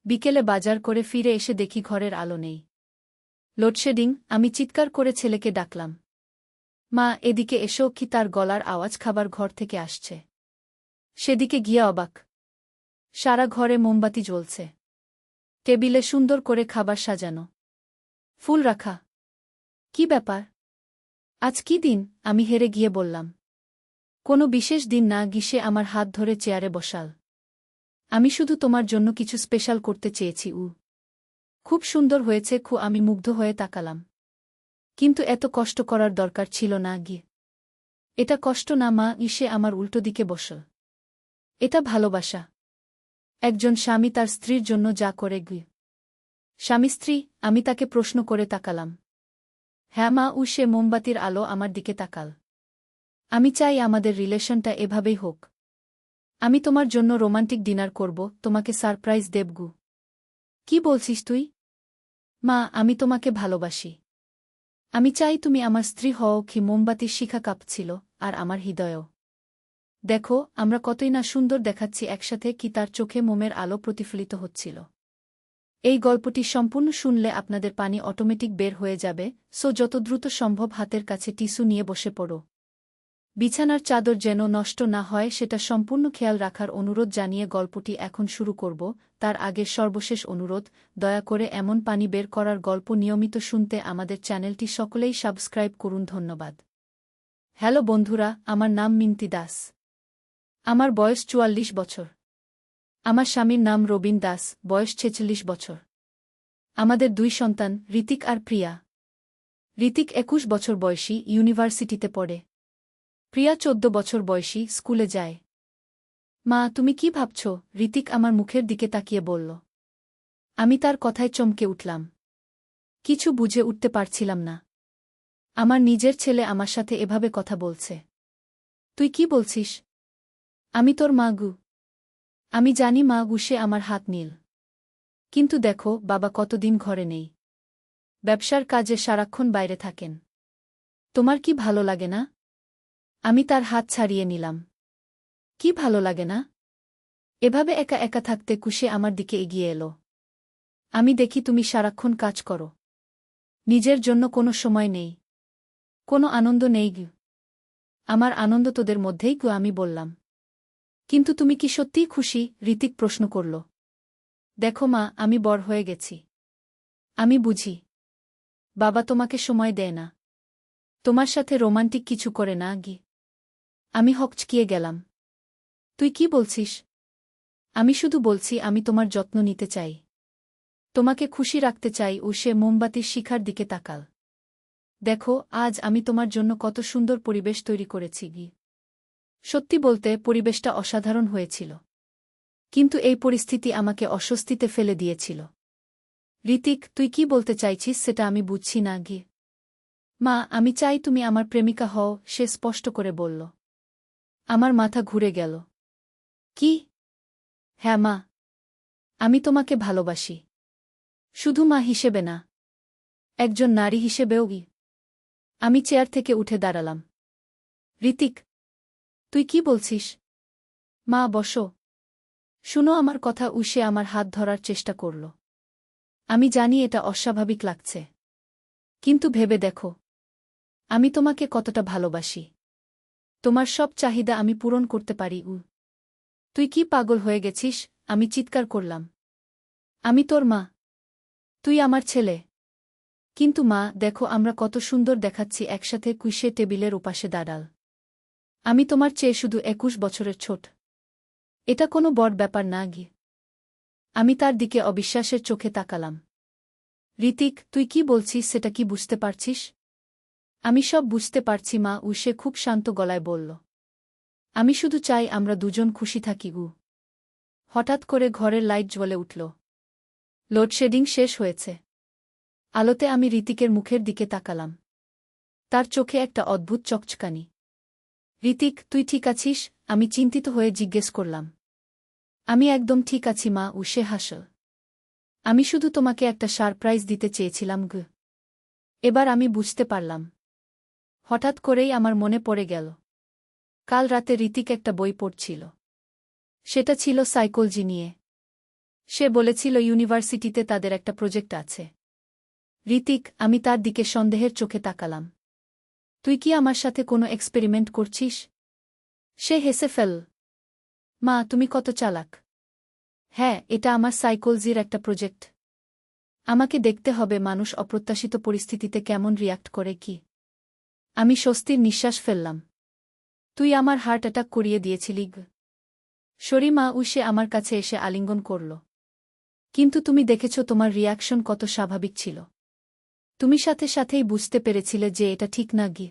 বিকেলে বাজার করে ফিরে এসে দেখি ঘরের আলো নেই। লোডশেডিং। আমি চিৎকার করে ছেলেকে ডাকলাম, মা এদিকে এসো। কি তার গলার আওয়াজ খাবার ঘর থেকে আসছে। সেদিকে গিয়ে অবাক, সারা ঘরে মোমবাতি জ্বলছে, টেবিলে সুন্দর করে খাবার সাজানো, ফুল রাখা। কি ব্যাপার? আজ কি দিন? আমি হেরে গিয়ে বললাম। কোনো বিশেষ দিন না গিয়ে আমার হাত ধরে চেয়ারে বসাল। আমি শুধু তোমার জন্য কিছু স্পেশাল করতে চেয়েছি। খুব সুন্দর হয়েছে। আমি মুগ্ধ হয়ে তাকালাম। কিন্তু এত কষ্ট করার দরকার ছিল না গিয়ে। এটা কষ্ট না মা। ইসে আমার উল্টো দিকে বসল। এটা ভালোবাসা। একজন স্বামী তার স্ত্রীর জন্য যা করে গিয়ে। স্বামী স্ত্রী? আমি তাকে প্রশ্ন করে তাকালাম। হ্যাঁ মা। সে মোমবাতির আলো আমার দিকে তাকাল। আমি চাই আমাদের রিলেশনটা এভাবেই হোক। আমি তোমার জন্য রোমান্টিক ডিনার করব, তোমাকে সারপ্রাইজ দেবগু। কি বলছিস তুই? মা, আমি তোমাকে ভালোবাসি। আমি চাই তুমি আমার স্ত্রী হও। কি মোমবাতির শিখা কাঁপছিল, আর আমার হৃদয়ও। দেখো আমরা কতই না সুন্দর দেখাচ্ছি একসাথে। কি তার চোখে মোমের আলো প্রতিফলিত হচ্ছিল। এই গল্পটি সম্পূর্ণ শুনলে আপনাদের পানি অটোমেটিক বের হয়ে যাবে। যত দ্রুত সম্ভব হাতের কাছে টিস্যু নিয়ে বসে পড়ো। বিছানার চাদর যেন নষ্ট না হয় সেটা সম্পূর্ণ খেয়াল রাখার অনুরোধ জানিয়ে গল্পটি এখন শুরু করব। তার আগে সর্বশেষ অনুরোধ, দয়া করে এমন পানি বের করার গল্প নিয়মিত শুনতে আমাদের চ্যানেলটি সকলেই সাবস্ক্রাইব করুন। ধন্যবাদ। হ্যালো বন্ধুরা, আমার নাম মিন্তি দাস। আমার বয়স ৪৪ বছর। আমার স্বামীর নাম রবিন দাস, বয়স ৪৬ বছর। আমাদের ২ সন্তান, ঋতিক আর প্রিয়া। ঋতিক ২১ বছর বয়সী, ইউনিভার্সিটিতে পড়ে। প্রিয়া ১৪ বছর বয়সী, স্কুলে যায়। মা, তুমি কি ভাবছ? ঋতিক আমার মুখের দিকে তাকিয়ে বলল। আমি তার কথায় চমকে উঠলাম। কিছু বুঝে উঠতে পারছিলাম না। আমার নিজের ছেলে আমার সাথে এভাবে কথা বলছে। তুই কি বলছিস? আমি তোর মা গু। আমি জানি মা গু। সে আমার হাত নীল। কিন্তু দেখো বাবা কতদিন ঘরে নেই। ব্যবসার কাজে সারাক্ষণ বাইরে থাকেন। তোমার কি ভালো লাগে না? আমি তার হাত ছাড়িয়ে নিলাম। কি ভালো লাগে না? এভাবে একা একা থাকতে? কুশে আমার দিকে এগিয়ে এলো। আমি দেখি তুমি সারাক্ষণ কাজ করো। নিজের জন্য কোনো সময় নেই, কোনো আনন্দ নেই গু। আমার আনন্দ তোদের মধ্যেই গু, আমি বললাম। কিন্তু তুমি কি সত্যিই খুশি? ঋতিক প্রশ্ন করল। দেখো মা, আমি বড় হয়ে গেছি। আমি বুঝি। বাবা তোমাকে সময় দেয় না, তোমার সাথে রোমান্টিক কিছু করে না গি। আমি হকচকিয়ে গেলাম। তুই কি বলছিস? আমি শুধু বলছি আমি তোমার যত্ন নিতে চাই, তোমাকে খুশি রাখতে চাই। সে মোমবাতির শিখার দিকে তাকাল। দেখো আজ আমি তোমার জন্য কত সুন্দর পরিবেশ তৈরি করেছি গি। সত্যি বলতে পরিবেশটা অসাধারণ হয়েছিল। কিন্তু এই পরিস্থিতি আমাকে অস্বস্তিতে ফেলে দিয়েছিল। ঋতিক, তুই কি বলতে চাইছিস সেটা আমি বুঝছি না গি। মা, আমি চাই তুমি আমার প্রেমিকা হও, সে স্পষ্ট করে বলল। আমার মাথা ঘুরে গেল। কি? হ্যাঁ মা, আমি তোমাকে ভালোবাসি। শুধু মা হিসেবে না, একজন নারী হিসেবেও গি। আমি চেয়ার থেকে উঠে দাঁড়ালাম। ঋতিক, তুই কি বলছিস? মা বসো, শুনো আমার কথা। সে আমার হাত ধরার চেষ্টা করল। আমি জানি এটা অস্বাভাবিক লাগছে, কিন্তু ভেবে দেখো, আমি তোমাকে কতটা ভালোবাসি। তোমার সব চাহিদা আমি পূরণ করতে পারি। তুই কি পাগল হয়ে গেছিস? আমি চিৎকার করলাম। আমি তোর মা, তুই আমার ছেলে। কিন্তু মা দেখো আমরা কত সুন্দর দেখাচ্ছি একসাথে। কুইসে টেবিলের ওপাশে দাঁড়াল। আমি তোমার চেয়ে শুধু ২১ বছরের ছোট। এটা কোনো বড় ব্যাপার না গি। আমি তার দিকে অবিশ্বাসের চোখে তাকালাম। ঋতিক, তুই কি বলছিস সেটা কি বুঝতে পারছিস? আমি সব বুঝতে পারছি মা। সে খুব শান্ত গলায় বলল। আমি শুধু চাই আমরা দুজন খুশি থাকি গু। হঠাৎ করে ঘরের লাইট জ্বলে উঠল। লোডশেডিং শেষ হয়েছে। আলোতে আমি ঋতিকের মুখের দিকে তাকালাম। তার চোখে একটা অদ্ভুত চকচকানি। ঋতিক, তুই ঠিক আছিস? আমি চিন্তিত হয়ে জিজ্ঞেস করলাম। আমি একদম ঠিক আছি মা। সে হাসল। আমি শুধু তোমাকে একটা সারপ্রাইজ দিতে চেয়েছিলাম গু। এবার আমি বুঝতে পারলাম। হঠাৎ করেই আমার মনে পড়ে গেল, কাল রাতে ঋতিক একটা বই পড়ছিল। সেটা ছিল সাইকোলজি নিয়ে। সে বলেছিল ইউনিভার্সিটিতে তাদের একটা প্রজেক্ট আছে। ঋতিক, আমি তার দিকে সন্দেহের চোখে তাকালাম। তুই কি আমার সাথে কোনো এক্সপেরিমেন্ট করছিস? সে হেসে ফেল। মা, তুমি কত চালাক। হ্যাঁ, এটা আমার সাইকোলজির একটা প্রজেক্ট। আমাকে দেখতে হবে মানুষ অপ্রত্যাশিত পরিস্থিতিতে কেমন রিয়াক্ট করে কি। আমি স্বস্তির নিঃশ্বাস ফেললাম। তুই আমার হার্ট অ্যাটাক করিয়ে দিয়েছিলি। শরীমা উসে আমার কাছে এসে আলিঙ্গন করল। কিন্তু তুমি দেখেছ তোমার রিয়াকশন কত স্বাভাবিক ছিল। তুমি সাথে সাথেই বুঝতে পেরেছিলে যে এটা ঠিক না গি।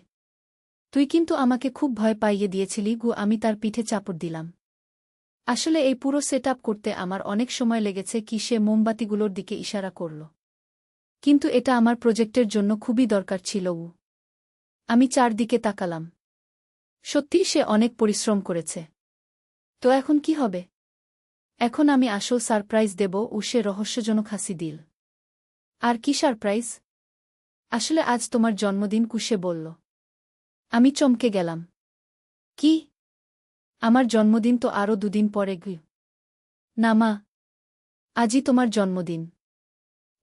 তুই কিন্তু আমাকে খুব ভয় পাইয়ে দিয়েছিলি গু। আমি তার পিঠে চাপড় দিলাম। আসলে এই পুরো সেট করতে আমার অনেক সময় লেগেছে কি। সে মোমবাতিগুলোর দিকে ইশারা করল। কিন্তু এটা আমার প্রজেক্টের জন্য খুবই দরকার ছিল। আমি চারদিকে তাকালাম। সত্যিই সে অনেক পরিশ্রম করেছে। তো এখন কি হবে? এখন আমি আসল সারপ্রাইজ দেব। সে রহস্যজনক হাসি দিল। আর কি সারপ্রাইজ? আসলে আজ তোমার জন্মদিন, কুশে বলল। আমি চমকে গেলাম। কি? আমার জন্মদিন তো আরও 2 দিন পরে। না মা, আজই তোমার জন্মদিন।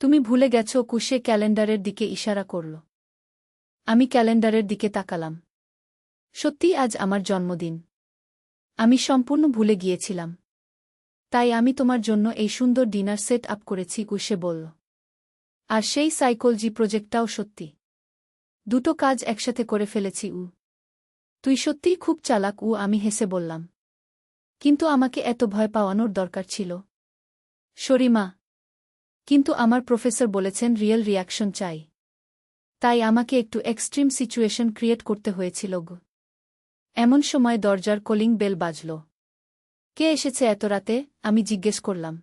তুমি ভুলে গেছ। কুশে ক্যালেন্ডারের দিকে ইশারা করল। আমি ক্যালেন্ডারের দিকে তাকালাম। সত্যিই আজ আমার জন্মদিন। আমি সম্পূর্ণ ভুলে গিয়েছিলাম। তাই আমি তোমার জন্য এই সুন্দর ডিনার সেট আপ করেছি, কুশে বলল। আর সেই সাইকোলজি প্রজেক্টটাও সত্যি। দুটো কাজ একসাথে করে ফেলেছি। তুই সত্যিই খুব চালাক। আমি হেসে বললাম। কিন্তু আমাকে এত ভয় পাওয়ানোর দরকার ছিল? শরীমা, কিন্তু আমার প্রফেসর বলেছেন রিয়েল রিয়াকশন চাই। তাই আমাকে একটু এক্সট্রিম সিচুয়েশন ক্রিয়েট করতে হয়েছিল। এমন সময় দরজার কলিং বেল বাজল। কে এসেছে এত রাতে? আমি জিজ্ঞেস করলাম।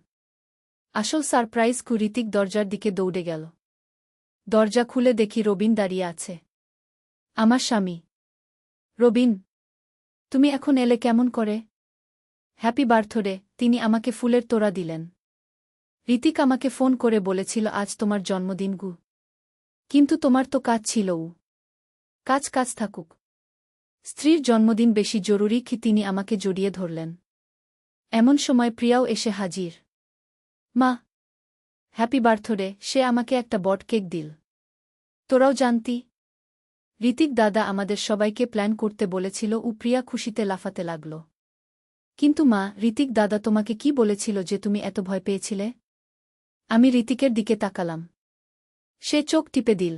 আসল সারপ্রাইজ ঋতিক দরজার দিকে দৌড়ে গেল। দরজা খুলে দেখি রবিন দাঁড়িয়ে আছে। আমার স্বামী। রবিন, তুমি এখন এলে কেমন করে? Happy birthday. তিনি আমাকে ফুলের তোড়া দিলেন। ঋতিক আমাকে ফোন করে বলেছিল আজ তোমার জন্মদিন গু। কিন্তু তোমার তো কাজ ছিল। কাজ কাজ থাকুক। স্ত্রীর জন্মদিন বেশি জরুরি কি? তিনি আমাকে জড়িয়ে ধরলেন। এমন সময় প্রিয়াও এসে হাজির। মা, হ্যাপি বার্থডে। সে আমাকে একটা বট কেক দিল। তোরাও জানতি? ঋতিক দাদা আমাদের সবাইকে প্ল্যান করতে বলেছিল। প্রিয়া খুশিতে লাফাতে লাগল। কিন্তু মা, ঋতিক দাদা তোমাকে কি বলেছিল যে তুমি এত ভয় পেয়েছিলে? আমি ঋতিকের দিকে তাকালাম। সে চোখ টিপে দিল।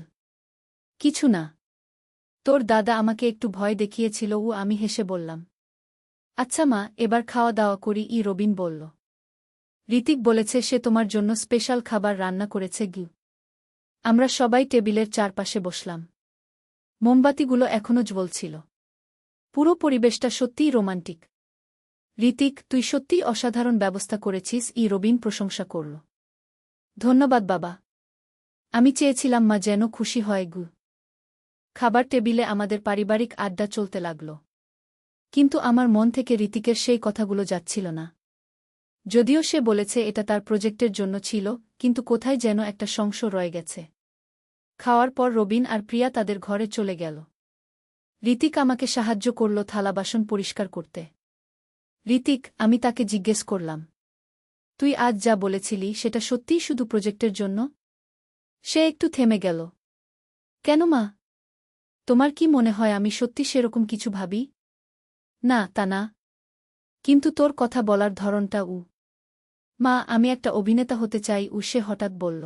কিছু না। তোর দাদা আমাকে একটু ভয় দেখিয়েছিল। আমি হেসে বললাম। আচ্ছা মা, এবার খাওয়া দাওয়া করি। রবিন বলল। ঋতিক বলেছে সে তোমার জন্য স্পেশাল খাবার রান্না করেছে। আমরা সবাই টেবিলের চারপাশে বসলাম। মোমবাতিগুলো এখনো জ্বলছিল। পুরো পরিবেশটা সত্যিই রোমান্টিক। ঋতিক, তুই সত্যিই অসাধারণ ব্যবস্থা করেছিস। রবিন প্রশংসা করল। ধন্যবাদ বাবা। আমি চেয়েছিলাম মা যেন খুশি হয়। খাবার টেবিলে আমাদের পারিবারিক আড্ডা চলতে লাগল। কিন্তু আমার মন থেকে ঋতিকের সেই কথাগুলো যাচ্ছিল না। যদিও সে বলেছে এটা তার প্রজেক্টের জন্য ছিল, কিন্তু কোথায় যেন একটা সংশয় রয়ে গেছে। খাওয়ার পর রবিন আর প্রিয়া তাদের ঘরে চলে গেল। ঋতিক আমাকে সাহায্য করল থালা বাসন পরিষ্কার করতে। ঋতিক, আমি তাকে জিজ্ঞেস করলাম। তুই আজ যা বলেছিলি সেটা সত্যিই শুধু প্রজেক্টের জন্য? সে একটু থেমে গেল। কেন মা? তোমার কি মনে হয় আমি সত্যি সেরকম কিছু ভাবি? না, তা না। কিন্তু তোর কথা বলার ধরনটা। মা, আমি একটা অভিনেতা হতে চাই। সে হঠাৎ বলল।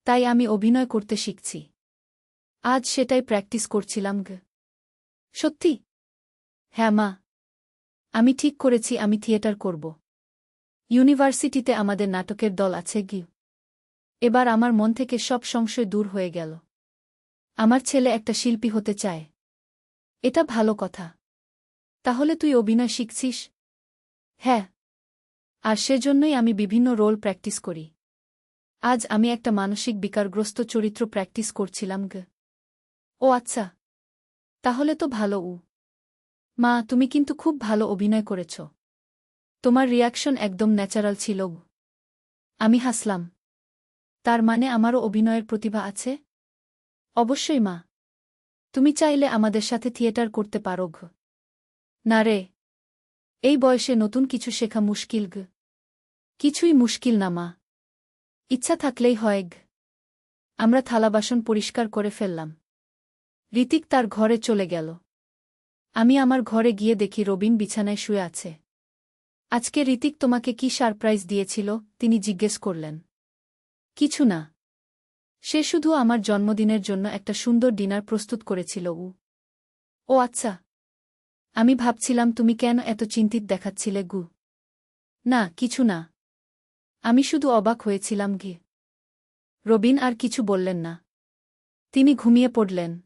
তাই আমি অভিনয় করতে শিখছি। আজ সেটাই প্র্যাকটিস করছিলাম। সত্যি? হ্যাঁ মা। আমি ঠিক করেছি আমি থিয়েটার করব। ইউনিভার্সিটিতে আমাদের নাটকের দল আছে। এবার আমার মন থেকে সব সংশয় দূর হয়ে গেল। আমার ছেলে একটা শিল্পী হতে চায়। এটা ভালো কথা। তাহলে তুই অভিনয় শিখছিস? হ্যাঁ। আর সেজন্যই আমি বিভিন্ন রোল প্র্যাকটিস করি। আজ আমি একটা মানসিক বিকারগ্রস্ত চরিত্র প্র্যাকটিস করছিলাম। ও আচ্ছা। তাহলে তো ভালো। মা, তুমি কিন্তু খুব ভালো অভিনয় করেছ। তোমার রিয়াকশন একদম ন্যাচারাল ছিল। আমি হাসলাম। তার মানে আমারও অভিনয়ের প্রতিভা আছে? অবশ্যই মা। তুমি চাইলে আমাদের সাথে থিয়েটার করতে পারো। না রে, এই বয়সে নতুন কিছু শেখা মুশকিল। কিছুই মুশকিল না মা। ইচ্ছা থাকলেই হয়। আমরা থালাবাসন পরিষ্কার করে ফেললাম। ঋতিক তার ঘরে চলে গেল। আমি আমার ঘরে গিয়ে দেখি রবিন বিছানায় শুয়ে আছে। আজকে ঋতিক তোমাকে কি সারপ্রাইজ দিয়েছিল? তিনি জিজ্ঞেস করলেন। কিছু না। সে শুধু আমার জন্মদিনের জন্য একটা সুন্দর ডিনার প্রস্তুত করেছিল। ও আচ্ছা। আমি ভাবছিলাম তুমি কেন এত চিন্তিত দেখাচ্ছিলে গু। না কিছু না। আমি শুধু অবাক হয়েছিলাম রবিন আর কিছু বললেন না। তিনি ঘুমিয়ে পড়লেন।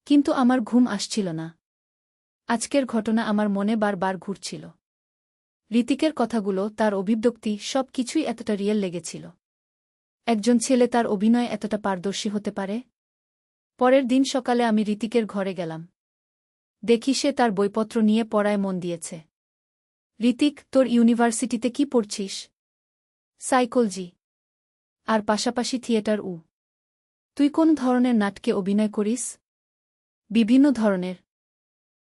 কিন্তু আমার ঘুম আসছিল না। আজকের ঘটনা আমার মনে বারবার ঘুরছিল। ঋতিকের কথাগুলো, তার অভিব্যক্তি, সব কিছুই এতটা রিয়েল লেগেছিল। একজন ছেলে তার অভিনয়ে এতটা পারদর্শী হতে পারে? পরের দিন সকালে আমি ঋতিকের ঘরে গেলাম। দেখি সে তার বইপত্র নিয়ে পড়ায় মন দিয়েছে। ঋতিক, তোর ইউনিভার্সিটিতে কি পড়ছিস? সাইকোলজি। আর পাশাপাশি থিয়েটার। তুই কোন ধরনের নাটকে অভিনয় করিস? বিভিন্ন ধরনের।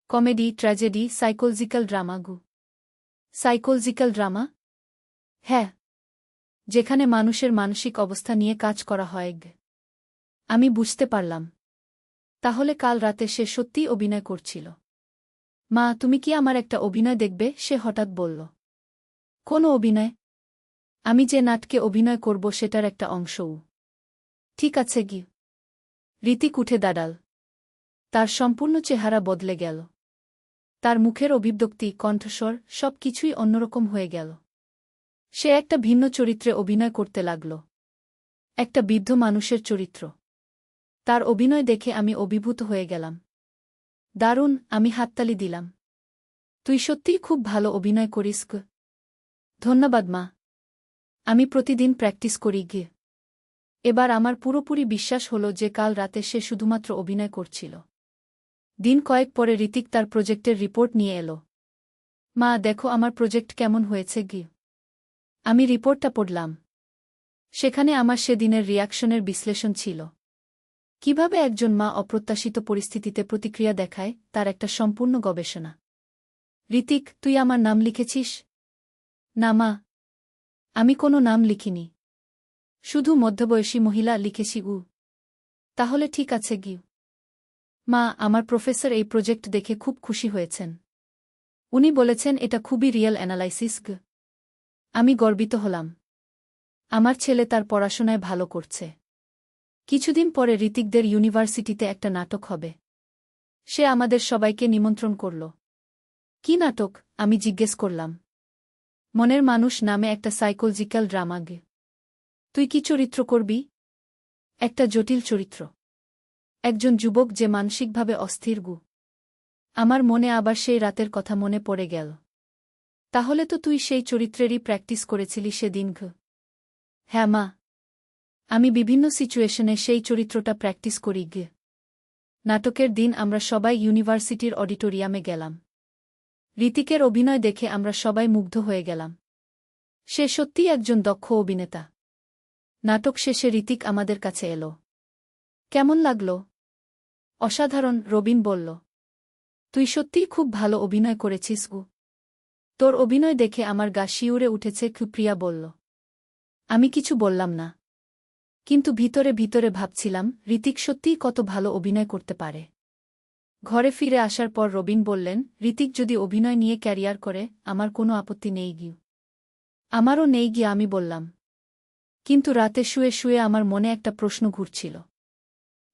Comedy, tragedy, psychological drama. Psychological drama? হ্যাঁ। যেখানে মানুষের মানসিক অবস্থা নিয়ে কাজ করা হয়। আমি বুঝতে পারলাম। তাহলে কাল রাতে সে সত্যিই অভিনয় করছিল। মা, তুমি কি আমার একটা অভিনয় দেখবে? সে হঠাৎ বলল। কোন অভিনয়? আমি যে নাটকে অভিনয় করব সেটার একটা অংশও। ঠিক আছে ঋতিক উঠে দাঁড়াল। তার সম্পূর্ণ চেহারা বদলে গেল। তার মুখের অভিব্যক্তি, কণ্ঠস্বর, সব কিছুই অন্যরকম হয়ে গেল। সে একটা ভিন্ন চরিত্রে অভিনয় করতে লাগল। একটা বৃদ্ধ মানুষের চরিত্র। তার অভিনয় দেখে আমি অভিভূত হয়ে গেলাম। দারুণ, আমি হাততালি দিলাম। তুই সত্যিই খুব ভালো অভিনয় করিস। ধন্যবাদ মা। আমি প্রতিদিন প্র্যাকটিস করি। এবার আমার পুরোপুরি বিশ্বাস হল যে কাল রাতে সে শুধুমাত্র অভিনয় করছিল। দিন কয়েক পরে ঋতিক তার প্রজেক্টের রিপোর্ট নিয়ে এলো। মা, দেখো আমার প্রজেক্ট কেমন হয়েছে। আমি রিপোর্টটা পড়লাম। সেখানে আমার সেদিনের রিয়াকশনের বিশ্লেষণ ছিল। কিভাবে একজন মা অপ্রত্যাশিত পরিস্থিতিতে প্রতিক্রিয়া দেখায়, তার একটা সম্পূর্ণ গবেষণা। ঋতিক, তুই আমার নাম লিখেছিস? না মা। আমি কোনো নাম লিখিনি। শুধু মধ্যবয়সী মহিলা লিখেছি। তাহলে ঠিক আছে মা, আমার প্রফেসর এই প্রজেক্ট দেখে খুব খুশি হয়েছেন। উনি বলেছেন এটা খুবই রিয়েল অ্যানালাইসিস। আমি গর্বিত হলাম। আমার ছেলে তার পড়াশোনায় ভালো করছে। কিছুদিন পরে ঋতিকদের ইউনিভার্সিটিতে একটা নাটক হবে। সে আমাদের সবাইকে নিমন্ত্রণ করল। কি নাটক? আমি জিজ্ঞেস করলাম। মনের মানুষ নামে একটা সাইকোলজিক্যাল ড্রামা। তুই কি চরিত্র করবি? একটা জটিল চরিত্র। একজন যুবক যে মানসিকভাবে অস্থির। আমার মনে আবার সেই রাতের কথা মনে পড়ে গেল। তাহলে তো তুই সেই চরিত্রেরই প্র্যাকটিস করেছিলি সেদিন। হ্যাঁ মা। আমি বিভিন্ন সিচুয়েশনে সেই চরিত্রটা প্র্যাকটিস করি। নাটকের দিন আমরা সবাই ইউনিভার্সিটির অডিটোরিয়ামে গেলাম। ঋতিকের অভিনয় দেখে আমরা সবাই মুগ্ধ হয়ে গেলাম। সে সত্যিই একজন দক্ষ অভিনেতা। নাটক শেষে ঋতিক আমাদের কাছে এলো। কেমন লাগল? অসাধারণ, রবিন বলল। তুই সত্যিই খুব ভালো অভিনয় করেছিস। তোর অভিনয় দেখে আমার গা শিউরে উঠেছে, প্রিয়া বলল। আমি কিছু বললাম না। কিন্তু ভিতরে ভিতরে ভাবছিলাম ঋতিক সত্যিই কত ভালো অভিনয় করতে পারে। ঘরে ফিরে আসার পর রবিন বললেন, ঋতিক যদি অভিনয় নিয়ে ক্যারিয়ার করে, আমার কোনো আপত্তি নেই। আমারও নেই। আমি বললাম। কিন্তু রাতে শুয়ে শুয়ে আমার মনে একটা প্রশ্ন ঘুরছিল।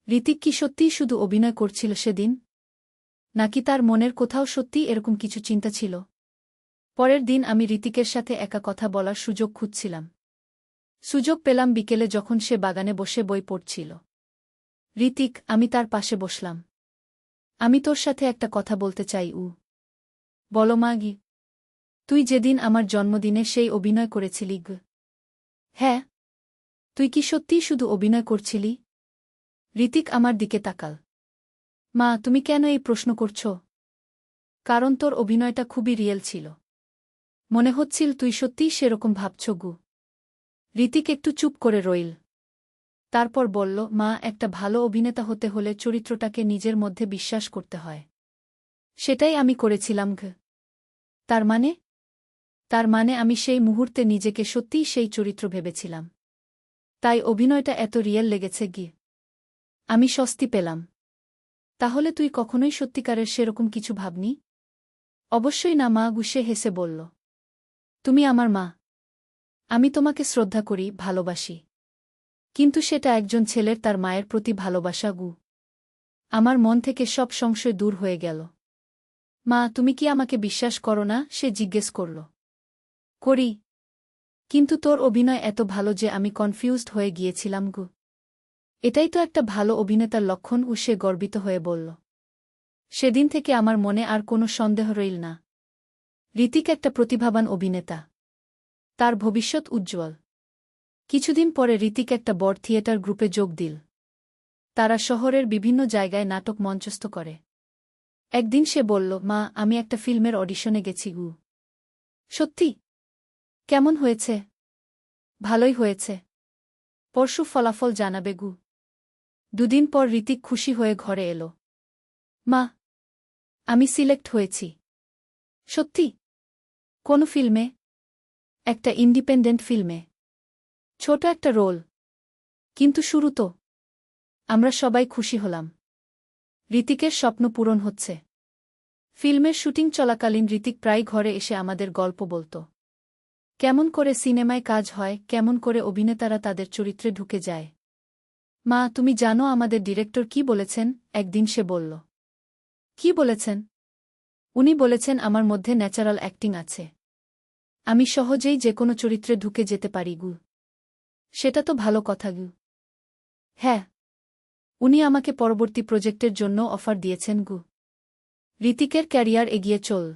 ঋতিক কি সত্যিই শুধু অভিনয় করছিল সেদিন? নাকি তার মনের কোথাও সত্যিই এরকম কিছু চিন্তা ছিল? পরের দিন আমি ঋতিকের সাথে একা কথা বলার সুযোগ খুঁজছিলাম। সুযোগ পেলাম বিকেলে, যখন সে বাগানে বসে বই পড়ছিল। ঋতিক, আমি তার পাশে বসলাম। আমি তোর সাথে একটা কথা বলতে চাই। বলো মা। তুই যেদিন আমার জন্মদিনে সেই অভিনয় করেছিলি। হ্যাঁ। তুই কি সত্যিই শুধু অভিনয় করছিলি? ঋতিক আমার দিকে তাকাল। মা, তুমি কেন এই প্রশ্ন করছ? কারণ তোর অভিনয়টা খুবই রিয়েল ছিল। মনে হচ্ছিল তুই সত্যিই সেরকম ভাবছ। ঋতিক একটু চুপ করে রইল। তারপর বলল, মা, একটা ভালো অভিনেতা হতে হলে চরিত্রটাকে নিজের মধ্যে বিশ্বাস করতে হয়। সেটাই আমি করেছিলাম। তার মানে? তার মানে আমি সেই মুহূর্তে নিজেকে সত্যিই সেই চরিত্র ভেবেছিলাম। তাই অভিনয়টা এত রিয়েল লেগেছে গি। আমি স্বস্তি পেলাম। তাহলে তুই কখনোই সত্যিকারের সেরকম কিছু ভাবনি? অবশ্যই না মা, গুসে হেসে বলল। তুমি আমার মা। আমি তোমাকে শ্রদ্ধা করি, ভালোবাসি। কিন্তু সেটা একজন ছেলের তার মায়ের প্রতি ভালোবাসা গু। আমার মন থেকে সব সংশয় দূর হয়ে গেল। মা, তুমি কি আমাকে বিশ্বাস করো না? সে জিজ্ঞেস করল। করি। কিন্তু তোর অভিনয় এত ভালো যে আমি কনফিউজড হয়ে গিয়েছিলাম গু। এটাই তো একটা ভালো অভিনেতার লক্ষণ, সে গর্বিত হয়ে বলল। সেদিন থেকে আমার মনে আর কোনো সন্দেহ রইল না। ঋতিক একটা প্রতিভাবান অভিনেতা। তার ভবিষ্যৎ উজ্জ্বল। কিছুদিন পরে ঋতিক একটা বড় থিয়েটার গ্রুপে যোগ দিল। তারা শহরের বিভিন্ন জায়গায় নাটক মঞ্চস্থ করে। একদিন সে বলল, মা, আমি একটা ফিল্মের অডিশনে গেছি গু। সত্যি? কেমন হয়েছে? ভালোই হয়েছে। পরশু ফলাফল জানাবে গু। দুদিন পর ঋতিক খুশি হয়ে ঘরে এলো। মা, আমি সিলেক্ট হয়েছি। সত্যি? কোন ফিল্মে? একটা ইন্ডিপেন্ডেন্ট ফিল্মে। ছোট একটা রোল। কিন্তু শুরু তো। আমরা সবাই খুশি হলাম। ঋতিকের স্বপ্ন পূরণ হচ্ছে। ফিল্মের শুটিং চলাকালীন ঋতিক প্রায় ঘরে এসে আমাদের গল্প বলত। কেমন করে সিনেমায় কাজ হয়, কেমন করে অভিনেতারা তাদের চরিত্রে ঢুকে যায়। মা, তুমি জানো আমাদের ডিরেক্টর কি বলেছেন? একদিন সে বলল। কি বলেছেন? উনি বলেছেন আমার মধ্যে ন্যাচারাল অ্যাক্টিং আছে। আমি সহজেই যে কোনো চরিত্রে ঢুকে যেতে পারি গু। সেটা তো ভালো কথা গু। হ্যাঁ। উনি আমাকে পরবর্তী প্রজেক্টের জন্য অফার দিয়েছেন গু। ঋতিকের ক্যারিয়ার এগিয়ে চল।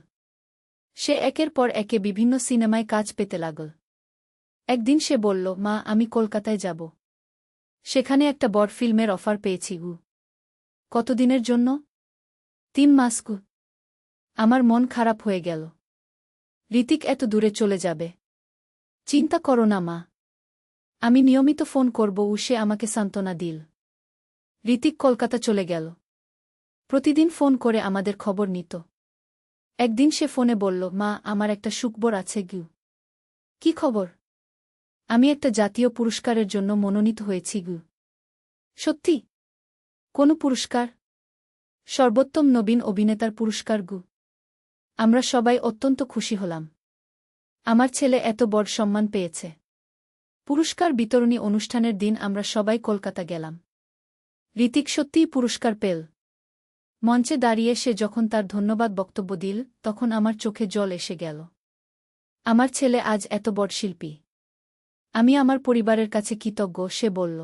সে একের পর একে বিভিন্ন সিনেমায় কাজ পেতে লাগল। একদিন সে বলল, মা, আমি কলকাতায় যাব। সেখানে একটা বড় ফিল্মের অফার পেয়েছি গু। কতদিনের জন্য? 3 মাস গু। আমার মন খারাপ হয়ে গেল। ঋতিক এত দূরে চলে যাবে। চিন্তা করো না মা। আমি নিয়মিত ফোন করব, সে আমাকে সান্ত্বনা দিল। ঋতিক কলকাতা চলে গেল। প্রতিদিন ফোন করে আমাদের খবর নিত। একদিন সে ফোনে বলল, মা, আমার একটা সুখবর আছে গু। কি খবর? আমি একটা জাতীয় পুরস্কারের জন্য মনোনীত হয়েছি গু। সত্যি? কোন পুরস্কার? সর্বোত্তম নবীন অভিনেতার পুরস্কার গু। আমরা সবাই অত্যন্ত খুশি হলাম। আমার ছেলে এত বড় সম্মান পেয়েছে। পুরস্কার বিতরণী অনুষ্ঠানের দিন আমরা সবাই কলকাতা গেলাম। ঋতিক সত্যিই পুরস্কার পেল। মঞ্চে দাঁড়িয়ে সে যখন তার ধন্যবাদ বক্তব্য দিল, তখন আমার চোখে জল এসে গেল। আমার ছেলে আজ এত বড় শিল্পী। আমি আমার পরিবারের কাছে কৃতজ্ঞ, সে বলল।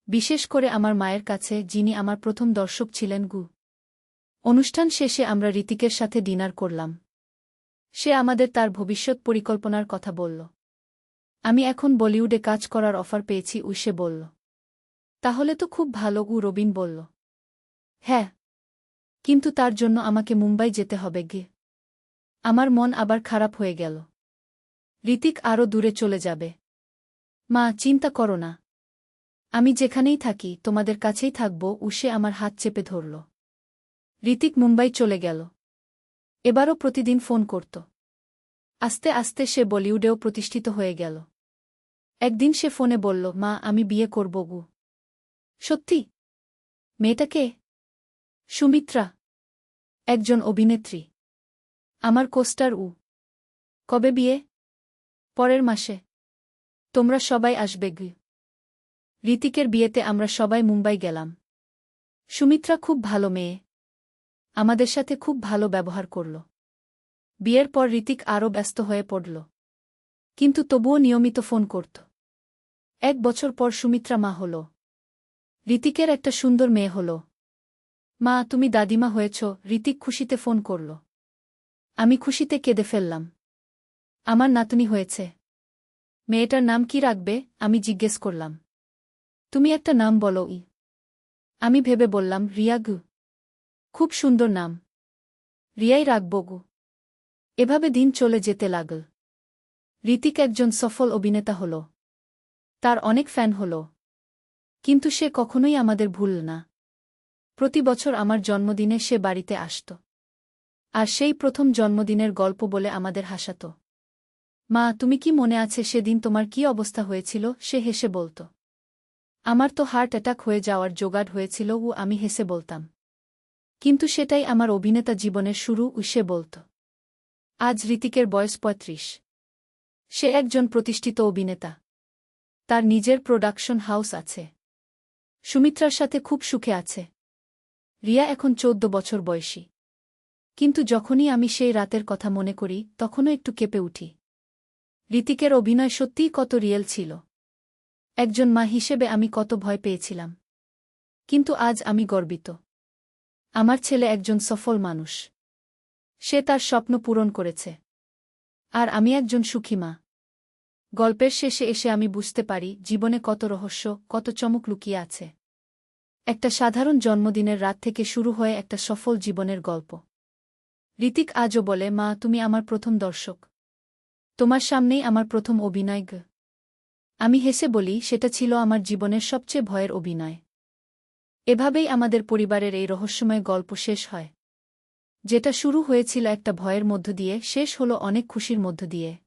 বিশেষ করে আমার মায়ের কাছে, যিনি আমার প্রথম দর্শক ছিলেন গু। অনুষ্ঠান শেষে আমরা ঋতিকের সাথে ডিনার করলাম। সে আমাদের তার ভবিষ্যৎ পরিকল্পনার কথা বলল। আমি এখন বলিউডে কাজ করার অফার পেয়েছি, সে বলল। তাহলে তো খুব ভালো গু, রবিন বলল। হ্যাঁ। কিন্তু তার জন্য আমাকে মুম্বাই যেতে হবে গে। আমার মন আবার খারাপ হয়ে গেল। ঋতিক আরও দূরে চলে যাবে। মা, চিন্তা করো না। আমি যেখানেই থাকি তোমাদের কাছেই থাকব, সে আমার হাত চেপে ধরল। ঋতিক মুম্বাই চলে গেল। এবারও প্রতিদিন ফোন করত। আস্তে আস্তে সে বলিউডেও প্রতিষ্ঠিত হয়ে গেল। একদিন সে ফোনে বলল, মা, আমি বিয়ে করব গু। সত্যি? মেয়েটা কে? সুমিত্রা। একজন অভিনেত্রী। আমার কোস্টার। কবে বিয়ে? পরের মাসে। তোমরা সবাই আসবে গু। ঋতিকের বিয়েতে আমরা সবাই মুম্বাই গেলাম। সুমিত্রা খুব ভালো মেয়ে। আমাদের সাথে খুব ভালো ব্যবহার করল। বিয়ের পর ঋতিক আরও ব্যস্ত হয়ে পড়ল। কিন্তু তবুও নিয়মিত ফোন করত। 1 বছর পর সুমিত্রা মা হল। ঋতিকের একটা সুন্দর মেয়ে হল। মা, তুমি দাদিমা হয়েছ। ঋতিক খুশিতে ফোন করল। আমি খুশিতে কেঁদে ফেললাম। আমার নাতনি হয়েছে। মেয়েটার নাম কি রাখবে? আমি জিজ্ঞেস করলাম। তুমি একটা নাম বলো। আমি ভেবে বললাম, রিয়া গু। খুব সুন্দর নাম। রিয়াই রাখব গু। এভাবে দিন চলে যেতে লাগল। ঋতিক একজন সফল অভিনেতা হল। তার অনেক ফ্যান হল। কিন্তু সে কখনোই আমাদের ভুলল না। প্রতি বছর আমার জন্মদিনে সে বাড়িতে আসত। আর সেই প্রথম জন্মদিনের গল্প বলে আমাদের হাসাত। মা, তুমি কি মনে আছে সেদিন তোমার কি অবস্থা হয়েছিল? সে হেসে বলত। আমার তো হার্ট অ্যাটাক হয়ে যাওয়ার জোগাড় হয়েছিল ও আমি হেসে বলতাম। কিন্তু সেটাই আমার অভিনেতা জীবনের শুরু, সে বলত। আজ ঋতিকের বয়স ৩৫। সে একজন প্রতিষ্ঠিত অভিনেতা। তার নিজের প্রোডাকশন হাউস আছে। সুমিত্রার সাথে খুব সুখে আছে। রিয়া এখন ১৪ বছর বয়সী। কিন্তু যখনই আমি সেই রাতের কথা মনে করি তখনও একটু কেঁপে উঠি। ঋতিকের অভিনয় সত্যিই কত রিয়েল ছিল। একজন মা হিসেবে আমি কত ভয় পেয়েছিলাম। কিন্তু আজ আমি গর্বিত। আমার ছেলে একজন সফল মানুষ। সে তার স্বপ্ন পূরণ করেছে। আর আমি একজন সুখী মা। গল্পের শেষে এসে আমি বুঝতে পারি জীবনে কত রহস্য, কত চমক লুকিয়ে আছে। একটা সাধারণ জন্মদিনের রাত থেকে শুরু হয়ে একটা সফল জীবনের গল্প। ঋতিক আজও বলে, মা, তুমি আমার প্রথম দর্শক। তোমার সামনেই আমার প্রথম অভিনয়। আমি হেসে বলি, সেটা ছিল আমার জীবনের সবচেয়ে ভয়ের অভিনয়। এভাবেই আমাদের পরিবারের এই রহস্যময় গল্প শেষ হয়। যেটা শুরু হয়েছিল একটা ভয়ের মধ্য দিয়ে শেষ হলো অনেক খুশির মধ্য দিয়ে।